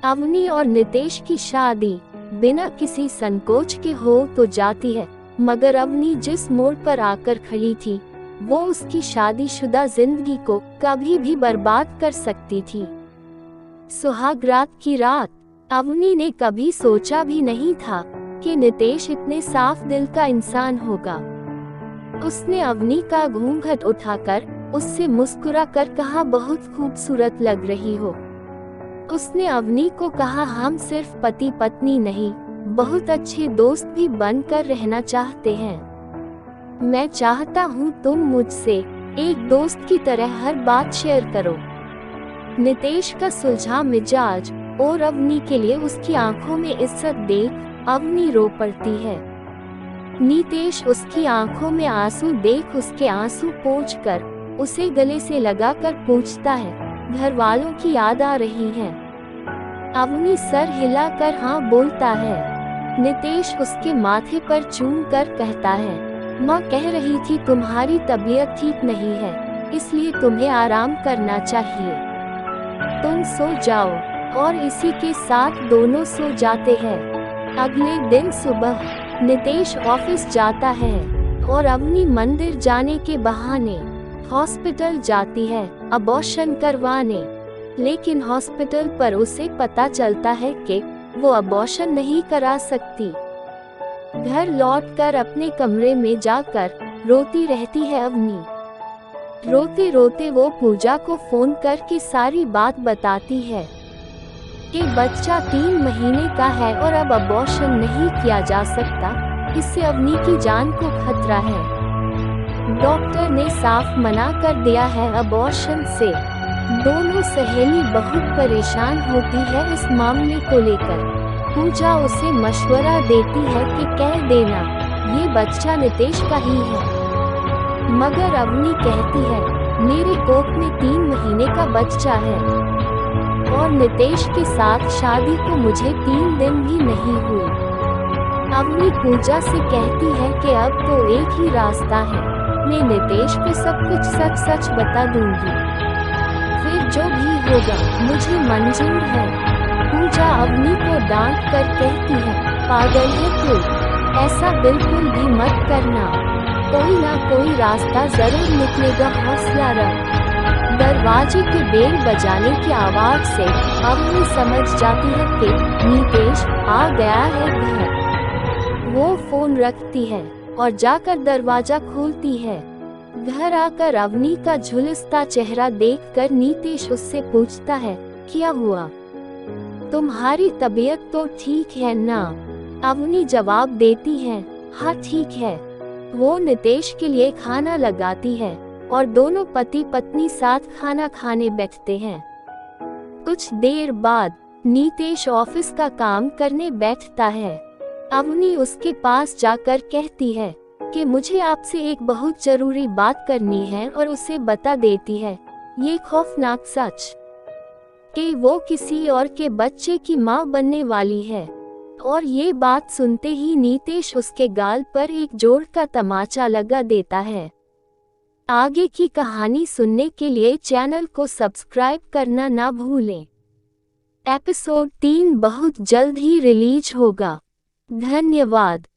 अवनी और नितेश की शादी बिना किसी संकोच के हो तो जाती है, मगर अवनी जिस मोड़ पर आकर खड़ी थी वो उसकी शादीशुदा जिंदगी को कभी भी बर्बाद कर सकती थी। सुहागरात की रात अवनी ने कभी सोचा भी नहीं था कि नितेश इतने साफ दिल का इंसान होगा। उसने अवनी का घूंघट उठाकर उससे मुस्कुरा कर कहा, बहुत खूबसूरत लग रही हो। उसने अवनी को कहा, हम सिर्फ पति पत्नी नहीं, बहुत अच्छे दोस्त भी बनकर रहना चाहते हैं। मैं चाहता हूँ तुम मुझसे एक दोस्त की तरह हर बात शेयर करो। नितेश का सुलझा मिजाज और अवनी के लिए उसकी आंखों में इज्जत देख अवनी रो पड़ती है। नितेश उसकी आंखों में आंसू देख उसके आंसू पोंछकर उसे गले से लगाकर पूछता है, घर वालों की याद आ रही है? अवनी सर हिलाकर हाँ बोलता है। नितेश उसके माथे पर चूम कर कहता है, माँ कह रही थी तुम्हारी तबीयत ठीक नहीं है, इसलिए तुम्हें आराम करना चाहिए, तुम सो जाओ। और इसी के साथ दोनों सो जाते हैं। अगले दिन सुबह नितेश ऑफिस जाता है और अवनी मंदिर जाने के बहाने हॉस्पिटल जाती है अबॉर्शन करवाने, लेकिन हॉस्पिटल पर उसे पता चलता है कि वो अबॉर्शन नहीं करा सकती। घर लौटकर अपने कमरे में जाकर रोती रहती है अवनी। रोते रोते वो पूजा को फोन करके सारी बात बताती है कि बच्चा 3 महीने का है और अब अबॉर्शन नहीं किया जा सकता, इससे अवनी की जान को खतरा है। डॉक्टर ने साफ मना कर दिया है अबॉर्शन से। दोनों सहेली बहुत परेशान होती है इस मामले को लेकर। पूजा उसे मशवरा देती है कि कह देना ये बच्चा नितेश का ही है, मगर अवनी कहती है मेरे कोख में 3 महीने का बच्चा है और नितेश के साथ शादी को मुझे 3 दिन भी नहीं हुए। अवनी पूजा से कहती है कि अब तो एक ही रास्ता है, मैं नितेश को सब कुछ सच सच बता दूंगी, फिर जो भी होगा मुझे मंजूर है। पूजा अवनी को डांट कर कहती है, पागल है तू, ऐसा बिल्कुल भी मत करना, कोई ना कोई रास्ता जरूर निकलेगा, हौसला रख। दरवाजे के बेल बजाने की आवाज से अवनी समझ जाती है कि नितेश आ गया है घर। वो फोन रखती है और जाकर दरवाजा खोलती है। घर आकर अवनी का झुलसता चेहरा देखकर नितेश उससे पूछता है, क्या हुआ, तुम्हारी तबीयत तो ठीक है ना? अवनी जवाब देती है, हाँ ठीक है। वो नितेश के लिए खाना लगाती है और दोनों पति पत्नी साथ खाना खाने बैठते हैं। कुछ देर बाद नितेश ऑफिस का काम करने बैठता है। अवनी उसके पास जाकर कहती है कि मुझे आपसे एक बहुत जरूरी बात करनी है और उसे बता देती है ये खौफनाक सच कि वो किसी और के बच्चे की मां बनने वाली है। और ये बात सुनते ही नितेश उसके गाल पर एक जोर का तमाचा लगा देता है। आगे की कहानी सुनने के लिए चैनल को सब्सक्राइब करना ना भूलें। एपिसोड 3 बहुत जल्द ही रिलीज होगा। धन्यवाद।